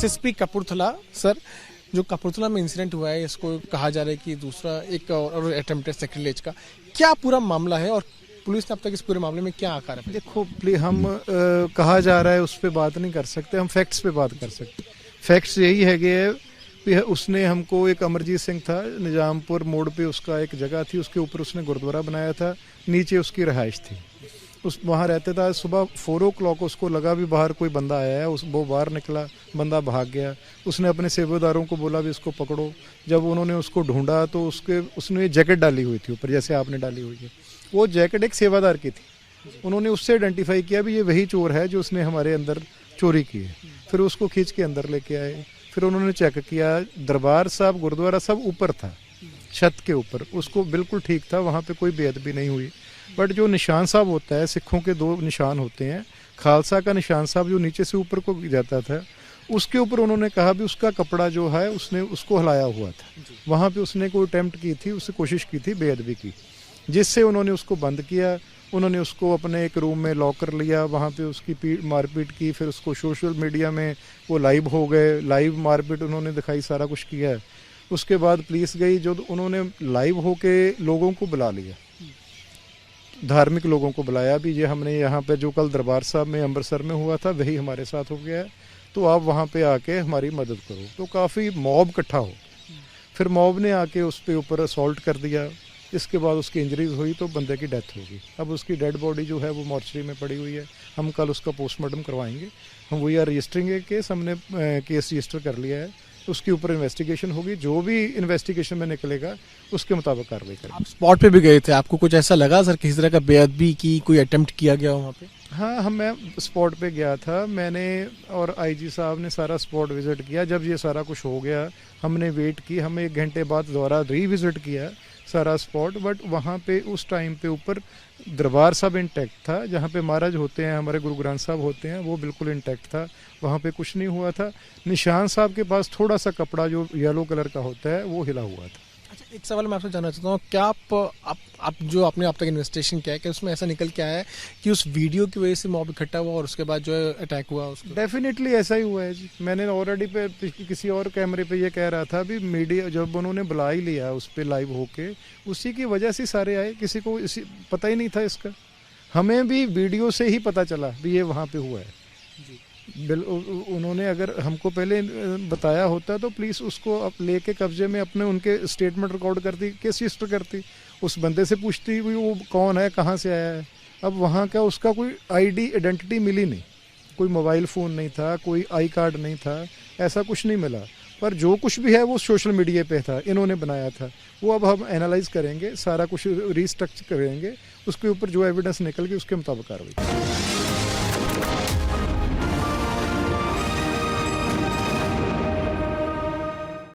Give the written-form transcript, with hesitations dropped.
SSP Kapurthala sir, जो कपूरथला में incident हुआ है, इसको कहा जा रहा है कि दूसरा एक और अटेम्प्ट है सैक्रिलेज का, क्या पूरा मामला है और पुलिस ने अब तक इस पूरे मामले में क्या आकार है? देखो हम कहा जा रहा है उस पर बात नहीं कर सकते, हम फैक्ट्स पे बात कर सकते। फैक्ट्स यही है कि उसने हमको, एक अमरजीत सिंह था, निजामपुर मोड़ पे उसका एक जगह थी, उसके ऊपर उसने गुरुद्वारा बनाया था, नीचे उसकी रहाइश थी, उस वहाँ रहता था। सुबह 4 o'clock उसको लगा भी बाहर कोई बंदा आया है, वो बाहर निकला, बंदा भाग गया। उसने अपने सेवादारों को बोला भी इसको पकड़ो। जब उन्होंने उसको ढूंढा तो उसने जैकेट डाली हुई थी ऊपर, जैसे आपने डाली हुई है, वो जैकेट एक सेवादार की थी। उन्होंने उससे आइडेंटिफाई किया भी ये वही चोर है जो उसने हमारे अंदर चोरी की है। फिर उसको खींच के अंदर लेके आए। फिर उन्होंने चेक किया, दरबार साहब गुरुद्वारा सब ऊपर था, छत के ऊपर, उसको बिल्कुल ठीक था, वहाँ पे कोई बेअदबी नहीं हुई। बट जो निशान साहब होता है, सिखों के 2 निशान होते हैं, खालसा का निशान साहब जो नीचे से ऊपर को जाता था, उसके ऊपर उन्होंने कहा भी उसका कपड़ा जो है उसने उसको हिलाया हुआ था। वहाँ पे उसने कोई अटेम्प्ट की थी, उससे कोशिश की थी बेअदबी की, जिससे उन्होंने उसको बंद किया। उन्होंने उसको अपने एक रूम में लॉक कर लिया, वहाँ पे उसकी मारपीट की। फिर उसको सोशल मीडिया में वो लाइव हो गए, लाइव मारपीट उन्होंने दिखाई, सारा कुछ किया है। उसके बाद पुलिस गई, जो उन्होंने लाइव होके लोगों को बुला लिया, धार्मिक लोगों को बुलाया भी, ये हमने यहाँ पे जो कल दरबार साहब में अमृतसर में हुआ था वही हमारे साथ हो गया है, तो आप वहाँ पे आके हमारी मदद करो। तो काफ़ी मॉब इकट्ठा हो, फिर मॉब ने आके उस पे ऊपर असॉल्ट कर दिया। इसके बाद उसकी इंजरीज हुई तो बंदे की डेथ होगी। अब उसकी डेड बॉडी जो है वो मॉर्चरी में पड़ी हुई है। हम कल उसका पोस्टमार्टम करवाएंगे। हम we are registering a case, हमने केस रजिस्टर कर लिया है, उसके ऊपर इन्वेस्टिगेशन होगी। जो भी इन्वेस्टिगेशन में निकलेगा उसके मुताबिक कार्रवाई करेंगे। आप स्पॉट पे भी गए थे, आपको कुछ ऐसा लगा सर किसी तरह का बेअदबी की कोई अटेम्प्ट किया गया वहाँ पे? हाँ, मैं स्पॉट पे गया था, मैंने और आईजी साहब ने सारा स्पॉट विजिट किया। जब ये सारा कुछ हो गया हमने वेट की, हमें 1 घंटे बाद दोबारा रीविजिट किया सारा स्पॉट। बट वहाँ पे उस टाइम पे ऊपर दरबार साहब इंटैक्ट था, जहाँ पे महाराज होते हैं, हमारे गुरु ग्रंथ साहब होते हैं, वो बिल्कुल इंटैक्ट था, वहाँ पे कुछ नहीं हुआ था। निशान साहब के पास थोड़ा सा कपड़ा जो येलो कलर का होता है वो हिला हुआ था। अच्छा, एक सवाल मैं आपसे जानना चाहता हूँ, क्या आप जो आपने अब तक इन्वेस्टिगेशन किया है, कि उसमें ऐसा निकल के आया है कि उस वीडियो की वजह से मॉब इकट्ठा हुआ और उसके बाद जो है अटैक हुआ उसको? डेफिनेटली ऐसा ही हुआ है जी। मैंने ऑलरेडी पे किसी और कैमरे पे ये कह रहा था भी, मीडिया जब उन्होंने बुला ही लिया उस पर लाइव होके, उसी की वजह से सारे आए, किसी को पता ही नहीं था इसका। हमें भी वीडियो से ही पता चला भी ये वहाँ पे हुआ है। उन्होंने अगर हमको पहले बताया होता तो पुलिस उसको लेके कब्जे में अपने, उनके स्टेटमेंट रिकॉर्ड करती, केस रजिस्टर करती, उस बंदे से पूछती वो कौन है, कहाँ से आया है। अब वहाँ का उसका कोई आइडेंटिटी मिली नहीं, कोई मोबाइल फ़ोन नहीं था, कोई आई कार्ड नहीं था, ऐसा कुछ नहीं मिला। पर जो कुछ भी है वो सोशल मीडिया पे था, इन्होंने बनाया था। वो अब हम एनालाइज करेंगे, सारा कुछ रिस्ट्रक्चर करेंगे, उसके ऊपर जो एविडेंस निकल गई उसके मुताबिक कार्रवाई करेंगे।